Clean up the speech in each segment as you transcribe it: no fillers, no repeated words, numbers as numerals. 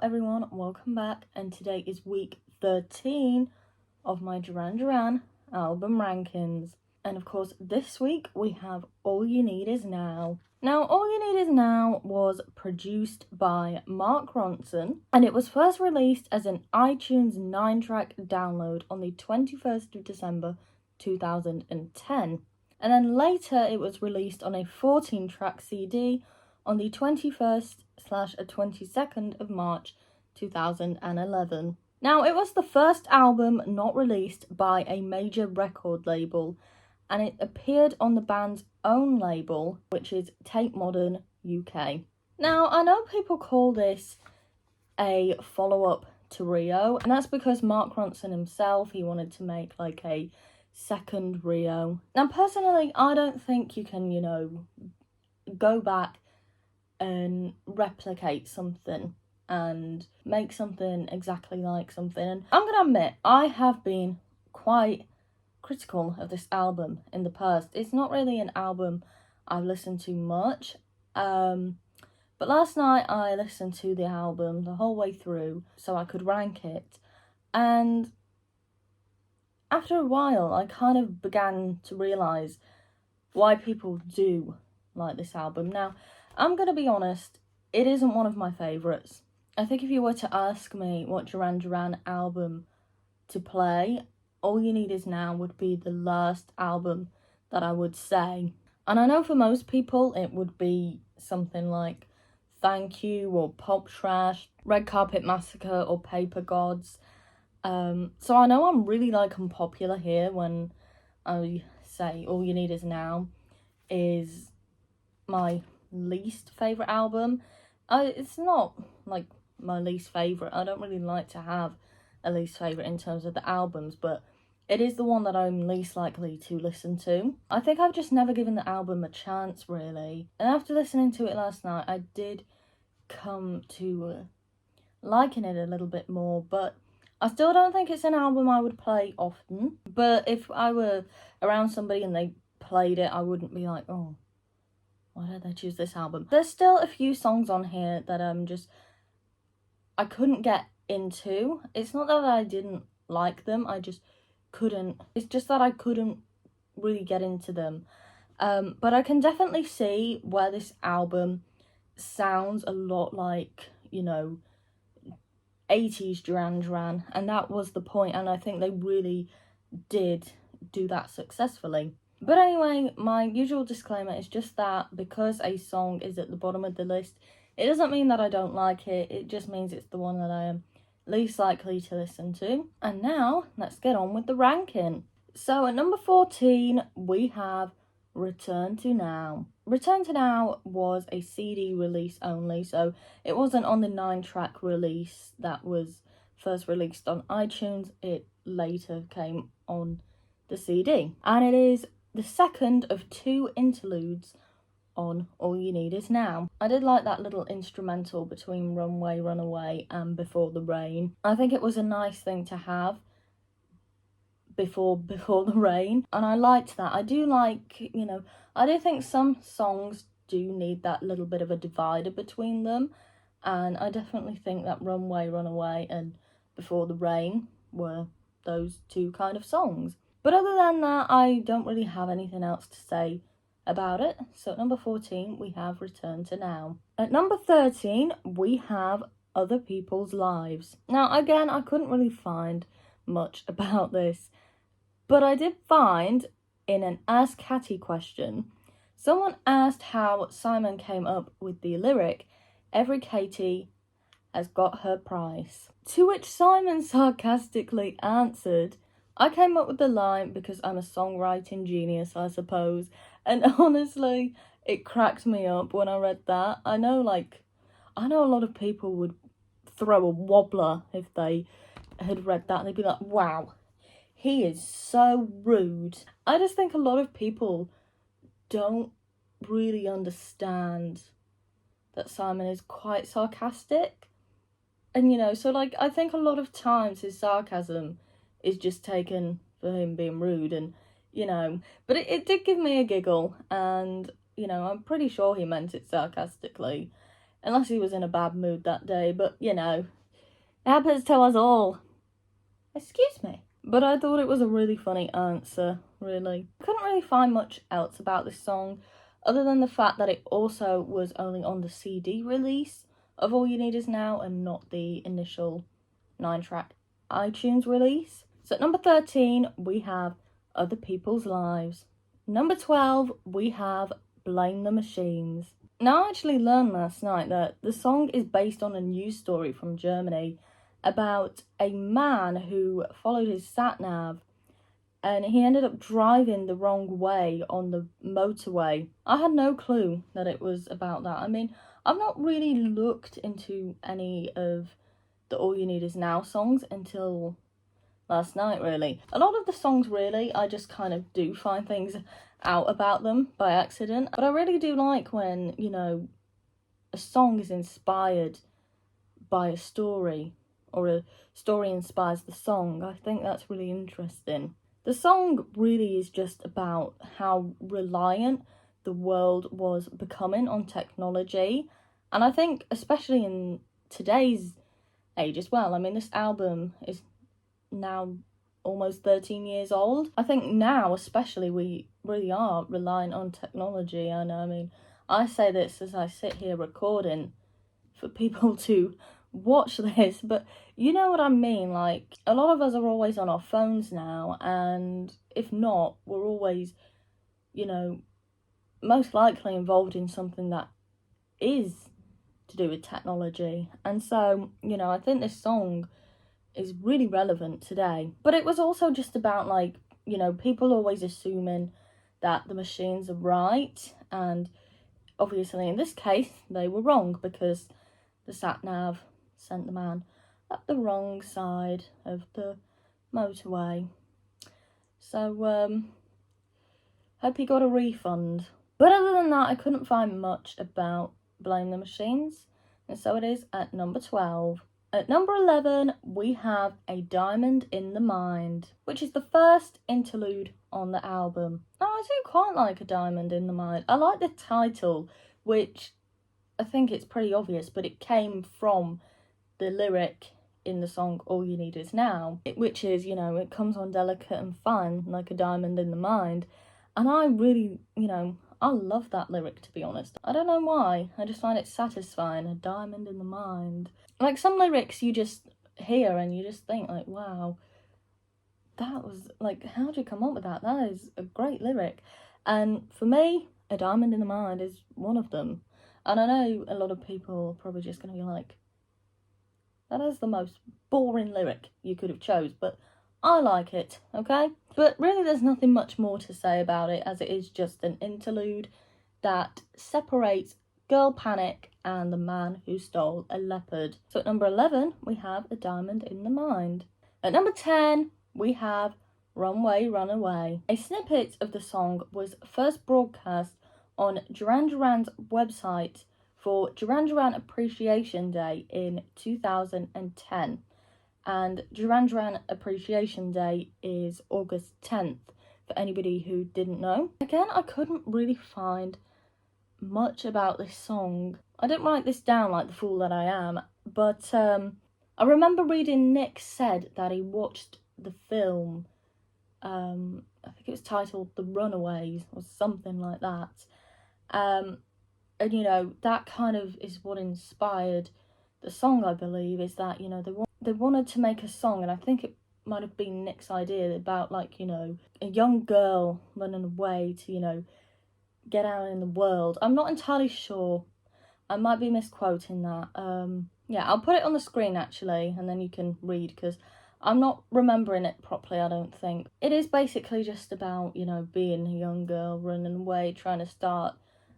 everyone, welcome back, and today is week 13 of my Duran Duran album rankings. And of course, this week we have All You Need Is Now. Now, All You Need Is Now was produced by Mark Ronson, and it was first released as an iTunes 9-track download on the 21st of December 2010. And then later it was released on a 14-track CD on the 21st/22nd of March 2011. Now, it was the first album not released by a major record label, and it appeared on the band's own label, which is Tate Modern UK. Now, I know people call this a follow-up to Rio, and that's because Mark Ronson himself, he wanted to make like a second Rio. Now, personally, I don't think you can, go back and replicate something and make something exactly like something. And I'm gonna admit, I have been quite critical of this album in the past. It's not really an album I've listened to much, but last night I listened to the album the whole way through so I could rank it, and after a while I kind of began to realise why people do like this album. Now, I'm going to be honest, it isn't one of my favourites. I think if you were to ask me what Duran Duran album to play, All You Need Is Now would be the last album that I would say. And I know for most people it would be something like Thank You or Pop Trash, Red Carpet Massacre or Paper Gods. So I know I'm really unpopular here when I say All You Need Is Now is my least favourite album. It's not like my least favourite. I don't really like to have a least favourite in terms of the albums, but it is the one that I'm least likely to listen to. I think I've just never given the album a chance, really. And after listening to it last night, I did come to liking it a little bit more, but I still don't think it's an album I would play often. But if I were around somebody and they played it, I wouldn't be like, oh, why did they choose this album? There's still a few songs on here that I couldn't get into. It's not that I didn't like them, I just couldn't. It's just that I couldn't really get into them. But I can definitely see where this album sounds a lot like, 80s Duran Duran, and that was the point, and I think they really did do that successfully. But anyway, my usual disclaimer is just that because a song is at the bottom of the list, it doesn't mean that I don't like it. It just means it's the one that I am least likely to listen to. And now, let's get on with the ranking. So at number 14, we have Return to Now. Return to Now was a CD release only, so it wasn't on the 9-track release that was first released on iTunes. It later came on the CD. And it is the second of 2 interludes on All You Need Is Now. I did like that little instrumental between Runway, Runaway and Before the Rain. I think it was a nice thing to have before the rain, and I liked that. I do like, I do think some songs do need that little bit of a divider between them, and I definitely think that Runway, Runaway and Before the Rain were those 2 kind of songs. But other than that, I don't really have anything else to say about it. So at number 14, we have Return to Now. At number 13, we have Other People's Lives. Now, again, I couldn't really find much about this, but I did find in an Ask Hattie question, someone asked how Simon came up with the lyric, "Every Katie has got her price." To which Simon sarcastically answered, "I came up with the line because I'm a songwriting genius, I suppose." And honestly, it cracked me up when I read that. I know a lot of people would throw a wobbler if they had read that. They'd be like, wow, he is so rude. I just think a lot of people don't really understand that Simon is quite sarcastic. And, so I think a lot of times his sarcasm is just taken for him being rude, and but it did give me a giggle, and I'm pretty sure he meant it sarcastically. Unless he was in a bad mood that day, but you know, it happens to us all. Excuse me. But I thought it was a really funny answer, really. I couldn't really find much else about this song, other than the fact that it also was only on the CD release of All You Need Is Now and not the initial 9-track iTunes release. So at number 13, we have Other People's Lives. Number 12, we have Blame the Machines. Now, I actually learned last night that the song is based on a news story from Germany about a man who followed his sat-nav and he ended up driving the wrong way on the motorway. I had no clue that it was about that. I mean, I've not really looked into any of the All You Need Is Now songs until last night, really. A lot of the songs, really, I just kind of do find things out about them by accident. But I really do like when, you know, a song is inspired by a story, or a story inspires the song. I think that's really interesting. The song really is just about how reliant the world was becoming on technology. And I think especially in today's age as well. I mean, this album is now almost 13 years old. I think now especially we really are reliant on technology. And I mean, I say this as I sit here recording for people to watch this, but you know what I mean. Like, a lot of us are always on our phones now, and if not, we're always, you know, most likely involved in something that is to do with technology. And so, you know, I think this song is really relevant today. But it was also just about, like, you know, people always assuming that the machines are right, and obviously in this case they were wrong, because the sat-nav sent the man up the wrong side of the motorway. So, hope he got a refund. But other than that, I couldn't find much about Blame the Machines, and so it is at number 12. At number 11, we have A Diamond in the Mind, which is the first interlude on the album. Now, I do quite like A Diamond in the Mind. I like the title, which I think it's pretty obvious, but it came from the lyric in the song All You Need Is Now, which is, you know, it comes on delicate and fine like a diamond in the mind. And I really, you know, I love that lyric, to be honest. I don't know why, I just find it satisfying, a diamond in the mind. Like, some lyrics you just hear and you just think, like, wow, that was, like, how'd you come up with that? That is a great lyric. And for me, a diamond in the mind is one of them. And I know a lot of people are probably just going to be like, that is the most boring lyric you could have chose, but I like it, okay? But really there's nothing much more to say about it, as it is just an interlude that separates Girl Panic and the Man Who Stole a Leopard. So at number 11, we have A Diamond in the Mind. At number 10, we have Runway Runaway. A snippet of the song was first broadcast on Duran Duran's website for Duran Duran Appreciation Day in 2010. And Duran Duran Appreciation Day is August 10th, for anybody who didn't know. Again, I couldn't really find much about this song. I didn't write this down like the fool that I am, but I remember reading Nick said that he watched the film, I think it was titled The Runaways or something like that. And, you know, that kind of is what inspired the song, I believe, is that, you know, they wanted to make a song, and I think it might have been Nick's idea about, like, you know, a young girl running away to, you know, get out in the world. I'm not entirely sure. I might be misquoting that. Yeah, I'll put it on the screen, actually, and then you can read, because I'm not remembering it properly, I don't think. It is basically just about, you know, being a young girl running away, trying to start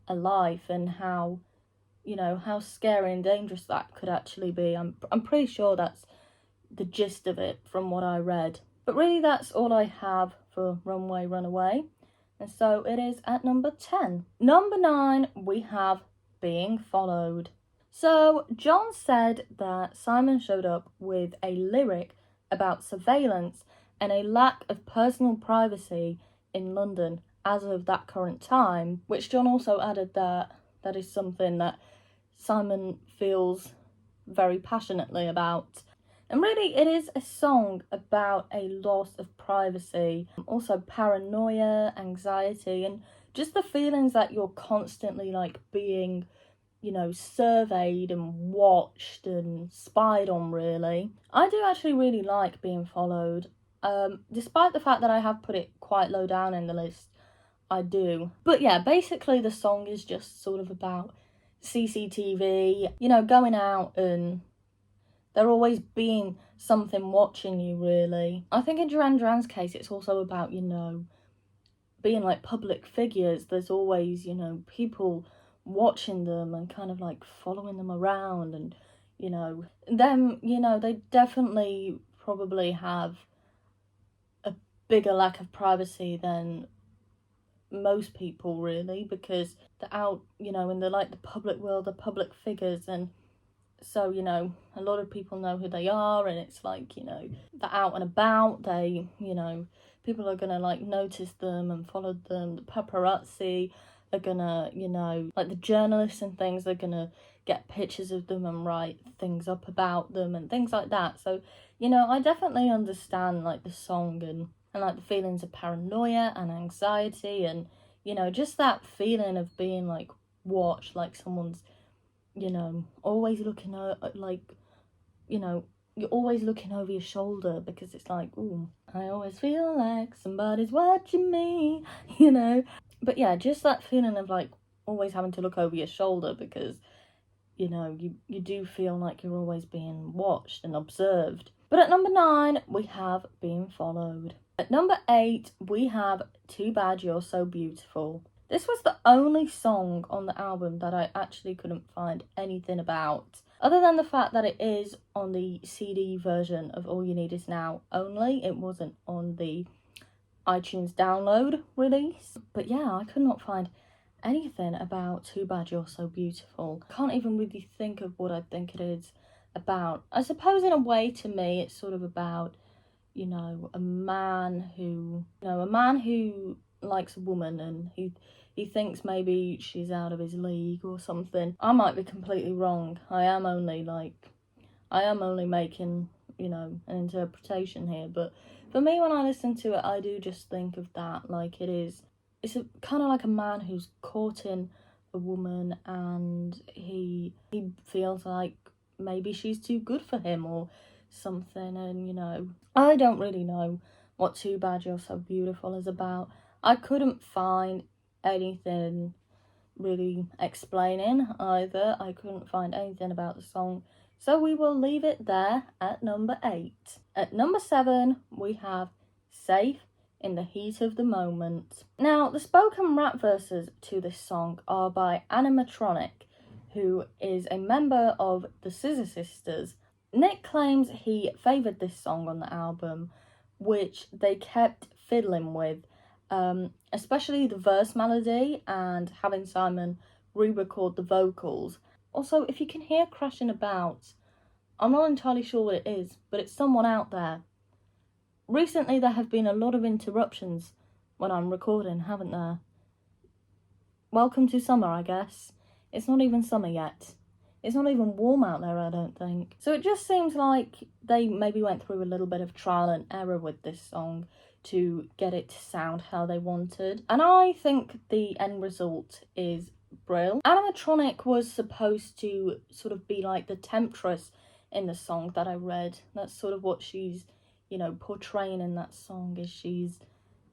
a life, and how, you know, how scary and dangerous that could actually be. I'm pretty sure that's the gist of it from what I read. But really that's all I have for Runway Runaway. And so it is at number 10. Number 9, we have Being Followed. So John said that Simon showed up with a lyric about surveillance and a lack of personal privacy in London as of that current time, which John also added that is something that Simon feels very passionately about. And really, it is a song about a loss of privacy, also paranoia, anxiety, and just the feelings that you're constantly like being, you know, surveyed and watched and spied on, really. I do actually really like Being Followed, despite the fact that I have put it quite low down in the list. I do. But yeah, basically the song is just sort of about CCTV, you know, going out and there always being something watching you, really. I think in Duran Duran's case, it's also about, you know, being like public figures. There's always, you know, people watching them and kind of like following them around, and, you know, them, you know, they definitely probably have a bigger lack of privacy than most people, really, because they're out, you know, in the like the public world, the public figures, and so, you know, a lot of people know who they are, and it's like, you know, they're out and about, they, you know, people are gonna like notice them and follow them. The paparazzi are gonna, you know, like the journalists and things, they're gonna get pictures of them and write things up about them and things like that. So, you know, I definitely understand like the song and like the feelings of paranoia and anxiety, and, you know, just that feeling of being like watched, like someone's, you know, always looking like, you know, you're always looking over your shoulder, because it's like, ooh, I always feel like somebody's watching me, you know. But yeah, just that feeling of like always having to look over your shoulder, because, you know, you do feel like you're always being watched and observed. But at number 9, we have Being Followed. At number 8, we have Too Bad You're So Beautiful. This was the only song on the album that I actually couldn't find anything about, other than the fact that it is on the CD version of All You Need Is Now only. It wasn't on the iTunes download release. But yeah, I could not find anything about Too Bad You're So Beautiful. I can't even really think of what I think it is about. I suppose in a way, to me, it's sort of about, you know, a man who likes a woman, and he thinks maybe she's out of his league or something. I might be completely wrong. I am only making, you know, an interpretation here, but for me, when I listen to it, I do just think of that, like it's a kind of like a man who's courting a woman, and he feels like maybe she's too good for him or something, and, you know, I don't really know what Too Bad You're So Beautiful is about. I couldn't find anything really explaining either. I couldn't find anything about the song, so we will leave it there at number 8. At number 7, we have Safe in the Heat of the Moment. Now, the spoken rap verses to this song are by Animatronic, who is a member of the Scissor Sisters. Nick claims he favoured this song on the album, which they kept fiddling with, especially the verse melody and having Simon re-record the vocals. Also, if you can hear crashing about, I'm not entirely sure what it is, but it's someone out there. Recently there have been a lot of interruptions when I'm recording, haven't there? Welcome to summer, I guess. It's not even summer yet. It's not even warm out there, I don't think. So it just seems like they maybe went through a little bit of trial and error with this song to get it to sound how they wanted. And I think the end result is brilliant. Animatronic was supposed to sort of be like the temptress in the song that I read. That's sort of what she's, you know, portraying in that song, is she's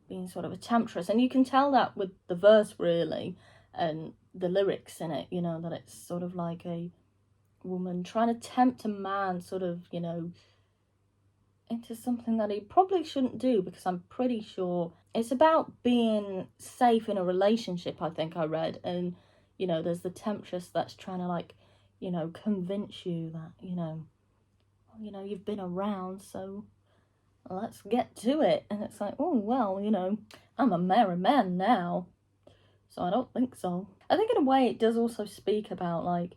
being sort of a temptress. And you can tell that with the verse, really, and the lyrics in it, you know, that it's sort of like a woman trying to tempt a man sort of, you know, into something that he probably shouldn't do, because I'm pretty sure it's about being safe in a relationship, I think I read. And, you know, there's the temptress that's trying to, like, you know, convince you that, you know, you've been around, so let's get to it. And it's like, oh, well, you know, I'm a married man now, so I don't think so. I think in a way it does also speak about, like,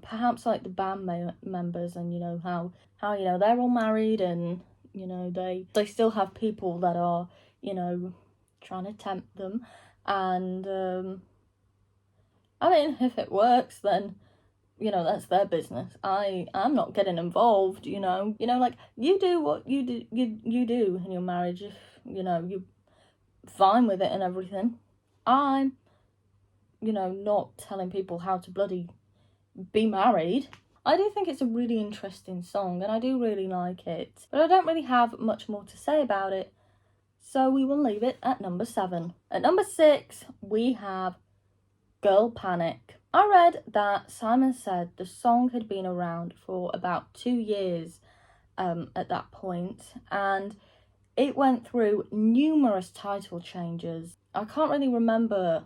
perhaps like the band members, and, you know, how you know, they're all married, and, you know, they still have people that are, you know, trying to tempt them. And I mean, if it works, then that's their business. I'm not getting involved, like, you do what you do in your marriage. If, you're fine with it and everything. I'm, not telling people how to bloody be married. I do think it's a really interesting song, and I do really like it, but I don't really have much more to say about it, so we will leave it at number 7. At number 6, we have Girl Panic. I read that Simon said the song had been around for about 2 years at that point, and it went through numerous title changes. I can't really remember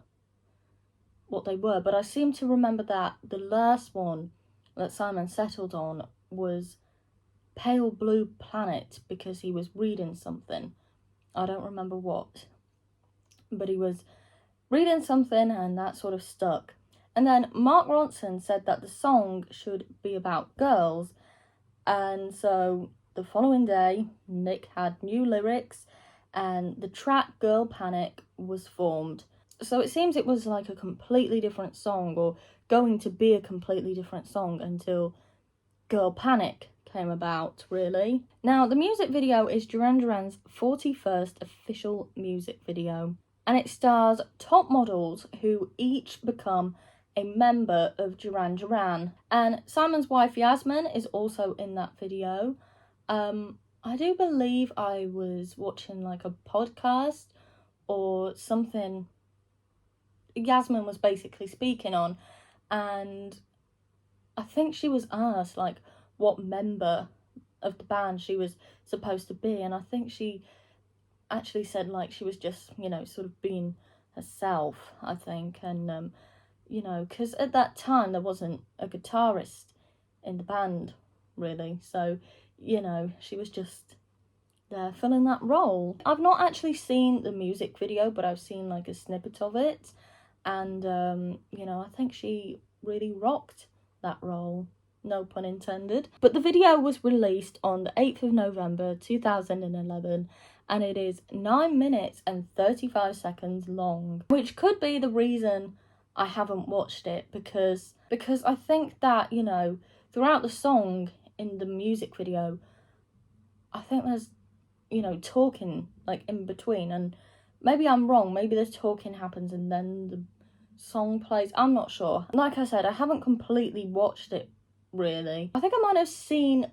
what they were, but I seem to remember that the last one that Simon settled on was Pale Blue Planet, because he was reading something. I don't remember what, but he was reading something and that sort of stuck. And then Mark Ronson said that the song should be about girls, and so the following day Nick had new lyrics and the track Girl Panic was formed. So it seems it was like a completely different song, or going to be a completely different song, until Girl Panic came about, really. Now, the music video is Duran Duran's 41st official music video, and it stars top models who each become a member of Duran Duran. And Simon's wife Yasmin is also in that video. I do believe I was watching like a podcast or something Yasmin was basically speaking on, and I think she was asked like what member of the band she was supposed to be, and I think she actually said like she was just, sort of being herself, I think. And because at that time there wasn't a guitarist in the band, really, so she was just there filling that role. I've not actually seen the music video, but I've seen like a snippet of it, and I think she really rocked that role, no pun intended. But the video was released on the 8th of November 2011, and it is 9 minutes and 35 seconds long, which could be the reason I haven't watched it, because I think that, throughout the song in the music video, I think there's, talking like in between, and maybe I'm wrong, maybe the talking happens and then the song plays, I'm not sure. Like I said, I haven't completely watched it, really. I think I might have seen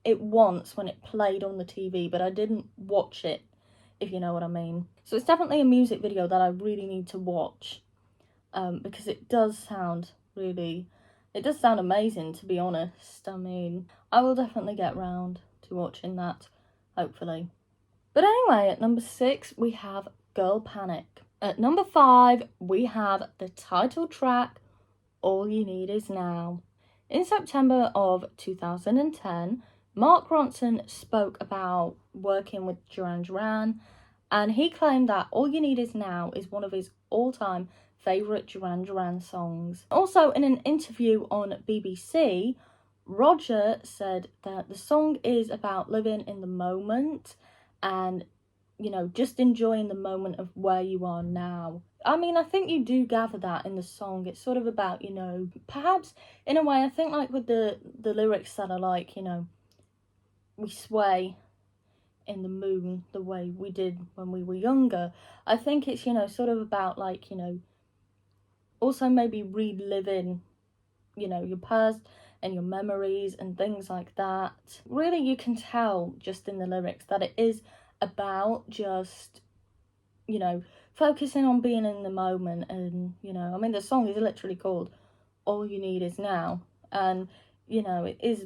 it once when it played on the TV, but I didn't watch it, if you know what I mean. So it's definitely a music video that I really need to watch, because it does sound amazing, to be honest. I mean, I will definitely get round to watching that, hopefully. But anyway, at number 6, we have Girl Panic. At number 5, we have the title track, All You Need Is Now. In September of 2010, Mark Ronson spoke about working with Duran Duran, and he claimed that All You Need Is Now is one of his all-time favourite Duran Duran songs. Also, in an interview on BBC, Roger said that the song is about living in the moment and, just enjoying the moment of where you are now. I mean, I think you do gather that in the song. It's sort of about, perhaps in a way, I think like with the lyrics that are like, we sway in the moon the way we did when we were younger. I think it's, sort of about like, also maybe reliving, your past and your memories and things like that. Really, you can tell just in the lyrics that it is about just, focusing on being in the moment. And, I mean, the song is literally called All You Need Is Now. And, it is,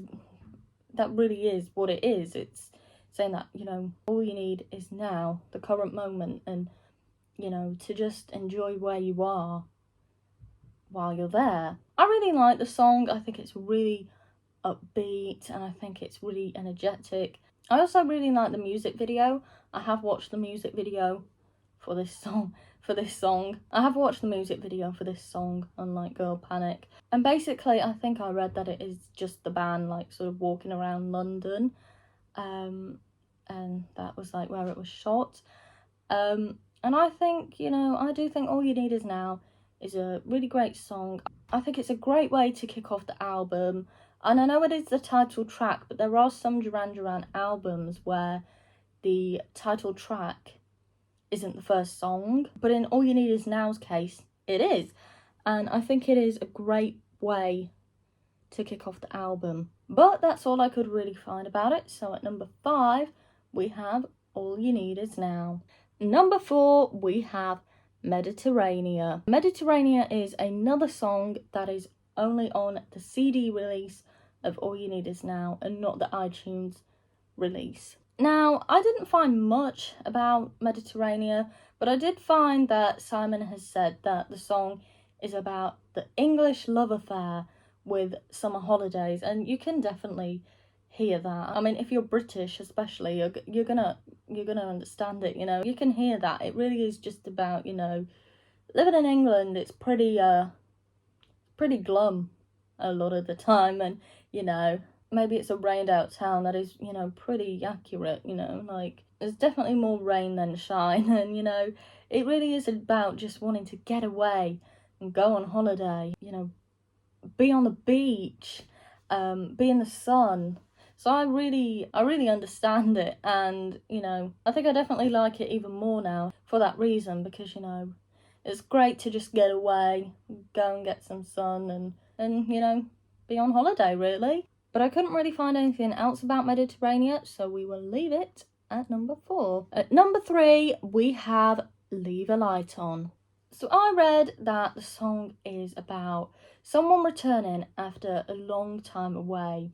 that really is what it is. It's saying that, all you need is now, the current moment, and, to just enjoy where you are while you're there. I really like the song. I think it's really upbeat, and I think it's really energetic. I also really like the music video. I have watched the music video for this song. I have watched the music video for this song, unlike Girl Panic. And basically, I think I read that it is just the band, like, sort of walking around London. And that was, like, where it was shot. And I think, I do think All You Need Is Now is a really great song. I think it's a great way to kick off the album. And I know it is the title track, but there are some Duran Duran albums where the title track isn't the first song. But in All You Need Is Now's case, it is. And I think it is a great way to kick off the album. But that's all I could really find about it. So at number 5, we have All You Need Is Now. Number 4, we have Mediterranea. Mediterranea is another song that is only on the CD release of All You Need Is Now and not the iTunes release. Now, I didn't find much about Mediterranea, but I did find that Simon has said that the song is about the English love affair with summer holidays, and you can definitely hear that. I mean, if you're British especially, you're gonna understand it, you know. You can hear that. It really is just about, you know, living in England. It's pretty glum a lot of the time, and, you know, maybe it's a rained out town. That is, you know, pretty accurate, you know, like, there's definitely more rain than shine, and, you know, it really is about just wanting to get away and go on holiday, you know, be on the beach, be in the sun. So I really understand it, and, you know, I think I definitely like it even more now for that reason, because, you know, it's great to just get away, go and get some sun, and you know, be on holiday, really. But I couldn't really find anything else about Mediterranean, so we will leave it at number 4. At number 3, we have Leave a Light On. So I read that the song is about someone returning after a long time away,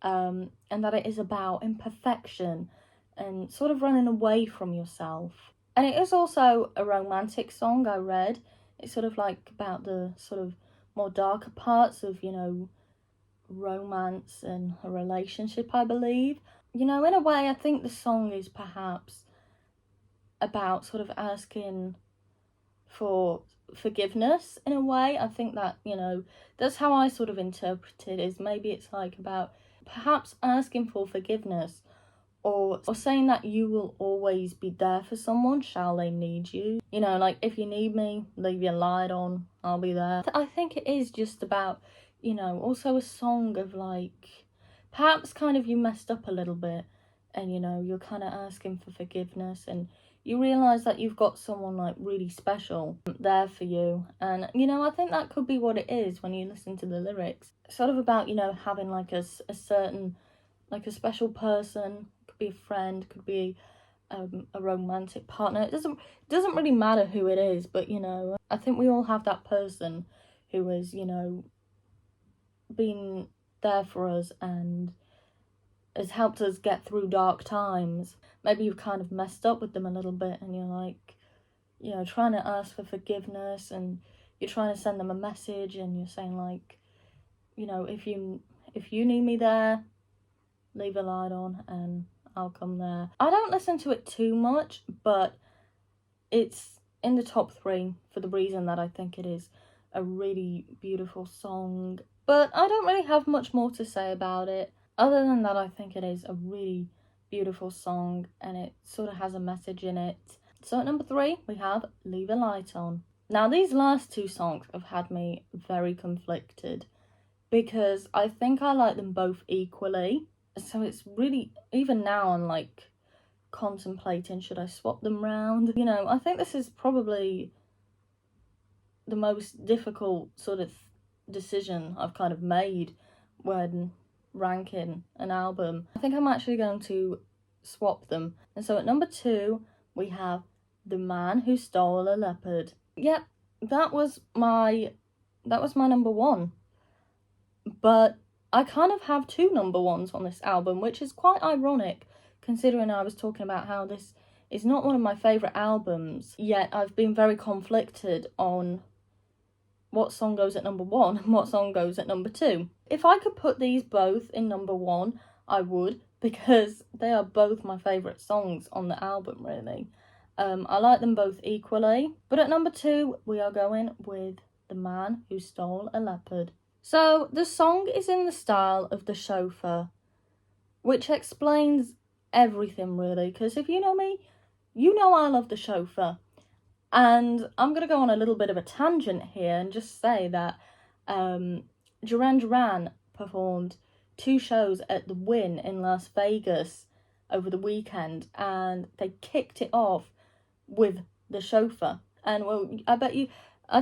and that it is about imperfection and sort of running away from yourself. And it is also a romantic song, I read. It's sort of like about the sort of more darker parts of, you know, romance and a relationship, I believe. You know, in a way, I think the song is perhaps about sort of asking for forgiveness in a way. I think that, you know, that's how I sort of interpret it, is maybe it's like about perhaps asking for forgiveness, or saying that you will always be there for someone shall they need you. You know, like, if you need me, leave your light on, I'll be there. I think it is just about, you know, also a song of, like, perhaps kind of you messed up a little bit, and, you know, you're kind of asking for forgiveness, and you realise that you've got someone, like, really special there for you. And, you know, I think that could be what it is when you listen to the lyrics. It's sort of about, you know, having, like, a certain, like, a special person. Could be a friend, could be a romantic partner. It doesn't really matter who it is, but, you know, I think we all have that person who is, you know, been there for us and has helped us get through dark times. Maybe you've kind of messed up with them a little bit, and you're like, you know, trying to ask for forgiveness, and you're trying to send them a message, and you're saying, like, you know, if you need me there, leave a light on and I'll come there. I don't listen to it too much, but it's in the top 3 for the reason that I think it is a really beautiful song. But I don't really have much more to say about it, other than that I think it is a really beautiful song, and it sort of has a message in it. So at number 3, we have Leave a Light On. Now, these last 2 songs have had me very conflicted, because I think I like them both equally. So it's really, even now I'm like contemplating, should I swap them round? You know, I think this is probably the most difficult sort of decision I've kind of made when ranking an album. I think I'm actually going to swap them. And so at number 2, we have The Man Who Stole a Leopard. Yep, that was my number 1. But I kind of have 2 number 1s on this album, which is quite ironic, considering I was talking about how this is not one of my favourite albums, yet I've been very conflicted on what song goes at number 1 and what song goes at number 2. If I could put these both in number 1, I would, because they are both my favourite songs on the album, really. I like them both equally, but at number 2, we are going with The Man Who Stole a Leopard. So the song is in the style of The Chauffeur, which explains everything, really, because if you know me, you know I love The Chauffeur. And I'm going to go on a little bit of a tangent here and just say that Duran Duran performed 2 shows at the Wynn in Las Vegas over the weekend, and they kicked it off with The Chauffeur. And well, I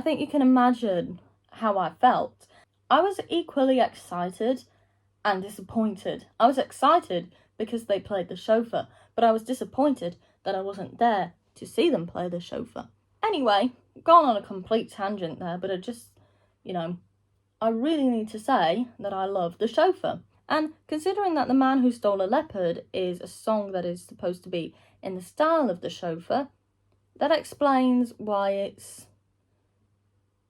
think you can imagine how I felt. I was equally excited and disappointed. I was excited because they played The Chauffeur, but I was disappointed that I wasn't there to see them play The Chauffeur. Anyway, gone on a complete tangent there, but I really need to say that I love The Chauffeur. And considering that The Man Who Stole a Leopard is a song that is supposed to be in the style of The Chauffeur, that explains why it's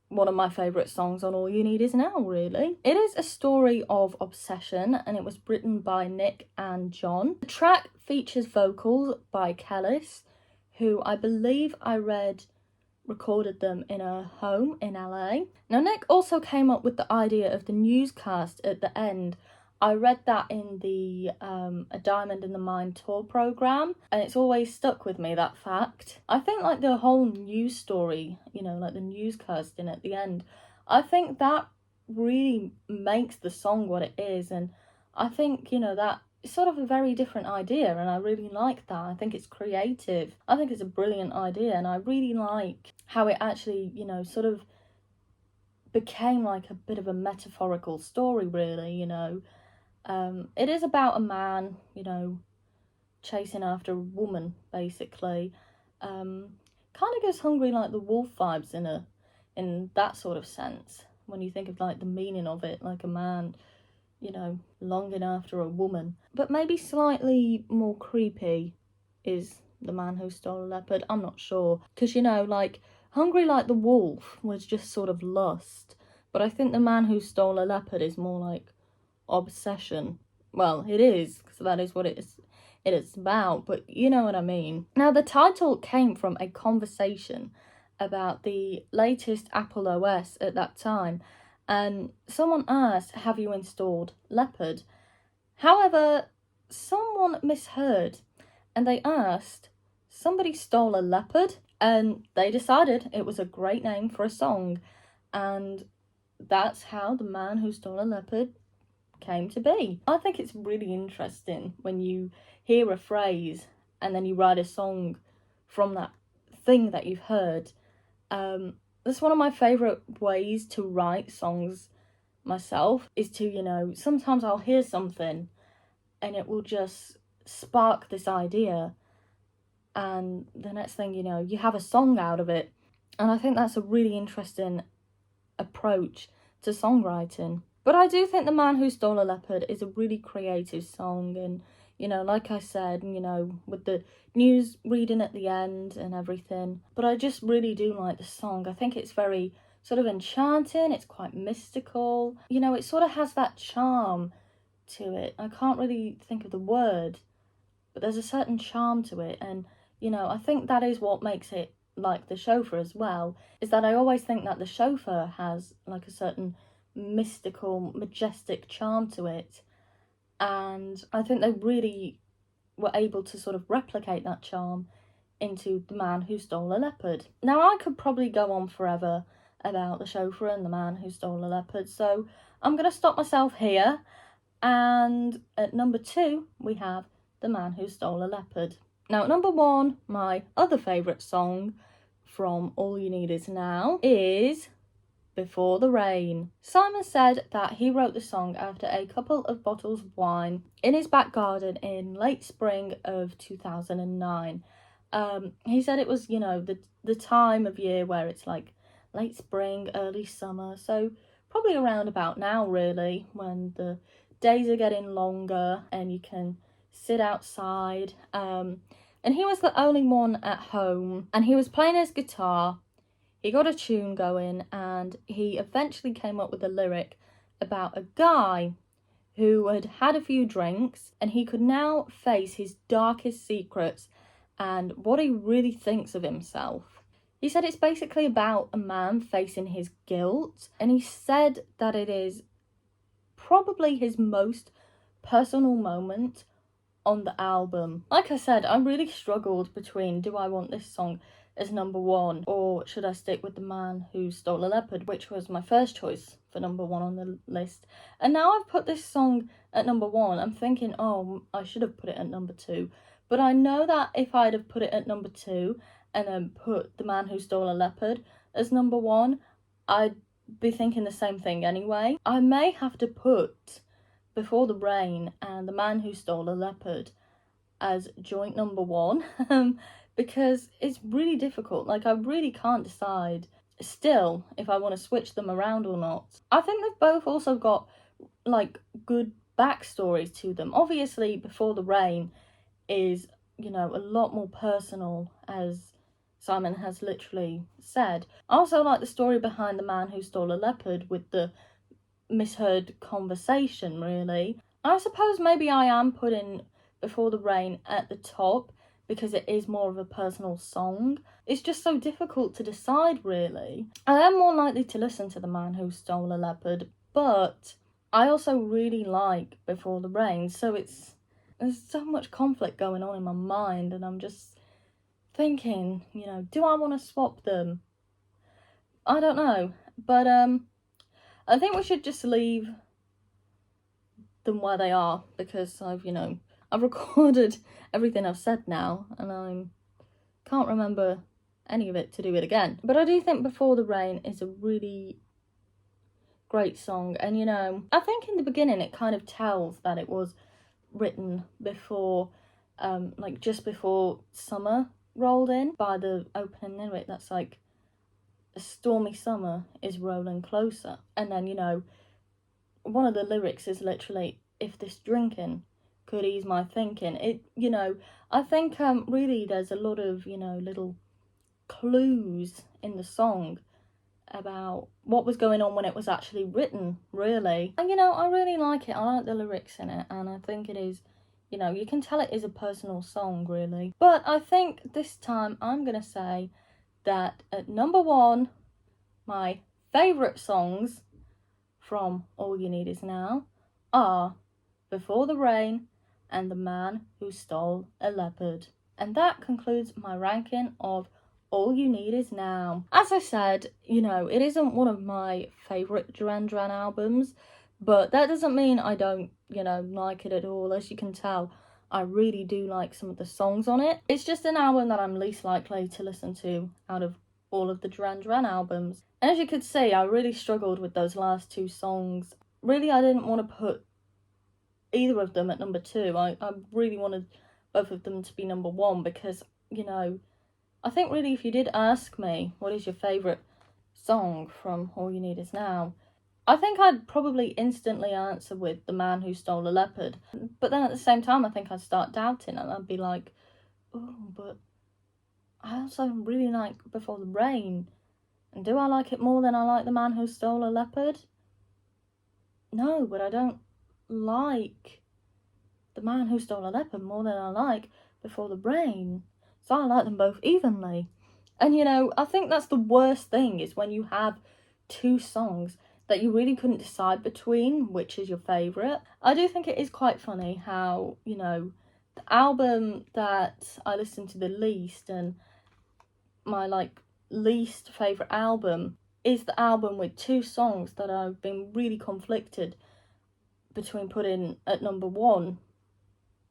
one of my favourite songs on All You Need Is Now, really. It is a story of obsession, and it was written by Nick and John. The track features vocals by Kellis, who I believe recorded them in a home in LA. Now, Nick also came up with the idea of the newscast at the end. I read that in the A Diamond in the Mine tour programme, and it's always stuck with me, that fact. I think like the whole news story, like the newscasting at the end, I think that really makes the song what it is, and I think, that it's sort of a very different idea, and I really like that. I think it's creative. I think it's a brilliant idea, and I really like how it actually, sort of became like a bit of a metaphorical story, really, It is about a man, chasing after a woman, basically. Kind of gives Hungry Like the Wolf vibes in that sort of sense, when you think of like the meaning of it, like a man, longing after a woman. But maybe slightly more creepy is The Man Who Stole a Leopard. I'm not sure, because like Hungry Like the Wolf was just sort of lust, but I think The Man Who Stole a Leopard is more like obsession. Well, it is, because that is what it is about, but you know what I mean. Now, the title came from a conversation about the latest Apple OS at that time, and someone asked, have you installed Leopard? However, someone misheard, and they asked, somebody stole a leopard? And they decided it was a great name for a song, and that's how The Man Who Stole a Leopard came to be. I think it's really interesting when you hear a phrase and then you write a song from that thing that you've heard. That's one of my favourite ways to write songs myself, is to, sometimes I'll hear something and it will just spark this idea, and the next thing you know, you have a song out of it. And I think that's a really interesting approach to songwriting. But I do think The Man Who Stole a Leopard is a really creative song, and, like I said, with the news reading at the end and everything. But I just really do like the song. I think it's very sort of enchanting, it's quite mystical. It sort of has that charm to it. I can't really think of the word, but there's a certain charm to it, and, I think that is what makes it like The Chauffeur as well, is that I always think that The Chauffeur has like a certain mystical, majestic charm to it, and I think they really were able to sort of replicate that charm into The Man Who Stole a Leopard. Now, I could probably go on forever about The Chauffeur and The Man Who Stole a Leopard, so I'm going to stop myself here, and at number 2 we have The Man Who Stole a Leopard. Now, at number 1, my other favourite song from All You Need Is Now is Before the Rain. Simon said that he wrote the song after a couple of bottles of wine in his back garden in late spring of 2009. He said it was, the time of year where it's like late spring, early summer, so probably around about now, really, when the days are getting longer and you can sit outside. And he was the only one at home, and he was playing his guitar. He got a tune going, and he eventually came up with a lyric about a guy who had had a few drinks, and he could now face his darkest secrets and what he really thinks of himself. He said it's basically about a man facing his guilt, and he said that it is probably his most personal moment on the album. Like I said, I really struggled between, do I want this song as number 1, or should I stick with The Man Who Stole a Leopard, which was my first choice for number 1 on the list. And now I've put this song at number 1, I'm thinking, oh, I should have put it at number 2. But I know that if I'd have put it at number 2 and then put The Man Who Stole a Leopard as number 1, I'd be thinking the same thing anyway. I may have to put Before the Rain and The Man Who Stole a Leopard as joint number 1 because it's really difficult. Like, I really can't decide still if I want to switch them around or not. I think they've both also got like good backstories to them. Obviously Before the Rain is, you know, a lot more personal, as Simon has literally said. I also like the story behind The Man Who Stole a Leopard with the misheard conversation, really. I suppose maybe I am putting Before the Rain at the top because it is more of a personal song. It's just so difficult to decide, really. I am more likely to listen to The Man Who Stole a Leopard, but I also really like Before the Rain, so there's so much conflict going on in my mind, and I'm just thinking, you know, do I want to swap them? I don't know, but I think we should just leave them where they are, because I've recorded everything I've said now, and I can't remember any of it to do it again. But I do think Before the Rain is a really great song, and you know, I think in the beginning it kind of tells that it was written before, like just before summer rolled in, by the opening lyric that's like, a stormy summer is rolling closer. And then, you know, one of the lyrics is literally, if this drinking could ease my thinking. It, you know, I think really there's a lot of, you know, little clues in the song about what was going on when it was actually written, really. And, you know, I really like it. I like the lyrics in it, and I think it is, you know, you can tell it is a personal song, really. But I think this time I'm gonna say that at number 1, my favourite songs from All You Need Is Now are Before the Rain and The Man Who Stole a Leopard. And that concludes my ranking of All You Need Is Now. As I said, you know, it isn't one of my favourite Duran Duran albums, but that doesn't mean I don't, you know, like it at all. As you can tell, I really do like some of the songs on it. It's just an album that I'm least likely to listen to out of all of the Duran Duran albums. And as you could see, I really struggled with those last 2 songs. Really, I didn't want to put either of them at number 2. I really wanted both of them to be number 1 because, you know, I think really if you did ask me what is your favourite song from All You Need Is Now, I think I'd probably instantly answer with The Man Who Stole a Leopard. But then at the same time, I think I'd start doubting, and I'd be like, oh, but I also really like Before the Rain. And do I like it more than I like The Man Who Stole a Leopard? No, but I don't like The Man Who Stole a Leopard more than I like Before the Rain. So I like them both evenly. And, you know, I think that's the worst thing, is when you have 2 songs that you really couldn't decide between which is your favourite. I do think it is quite funny how, you know, the album that I listen to the least and my, like, least favourite album is the album with 2 songs that I've been really conflicted between putting at number 1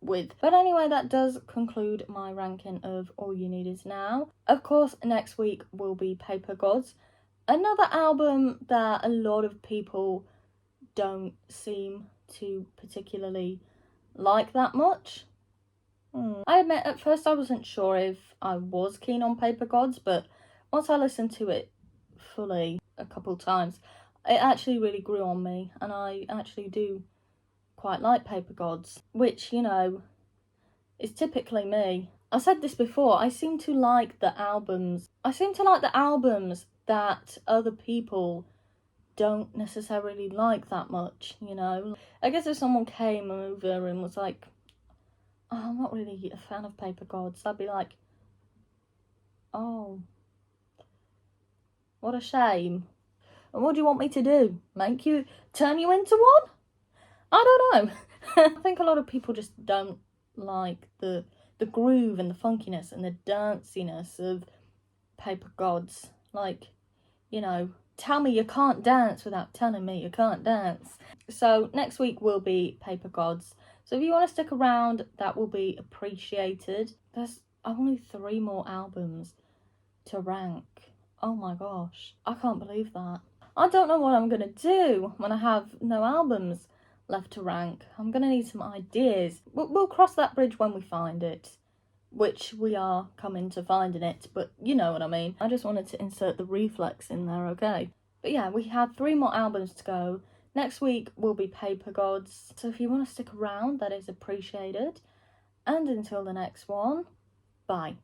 with. But anyway, that does conclude my ranking of All You Need Is Now. Of course, next week will be Paper Gods, another album that a lot of people don't seem to particularly like that much. I admit, at first I wasn't sure if I was keen on Paper Gods, but once I listened to it fully a couple times, it actually really grew on me, and I actually do quite like Paper Gods, which, you know, is typically me. I said this before, I seem to like the albums that other people don't necessarily like that much, you know. I guess if someone came over and was like, oh, I'm not really a fan of Paper Gods, I'd be like, oh, what a shame. And what do you want me to do? Turn you into one? I don't know. I think a lot of people just don't like the groove and the funkiness and the danciness of Paper Gods. Like, you know, tell me you can't dance without telling me you can't dance. So next week will be Paper Gods. So if you want to stick around, that will be appreciated. There's only 3 more albums to rank. Oh my gosh, I can't believe that. I don't know what I'm gonna do when I have no albums left to rank. I'm gonna need some ideas. We'll cross that bridge when we find it, which we are coming to finding it, but you know what I mean. I just wanted to insert the reflex in there, okay? But yeah, we have 3 more albums to go. Next week will be Paper Gods, so if you want to stick around, that is appreciated. And until the next one, bye.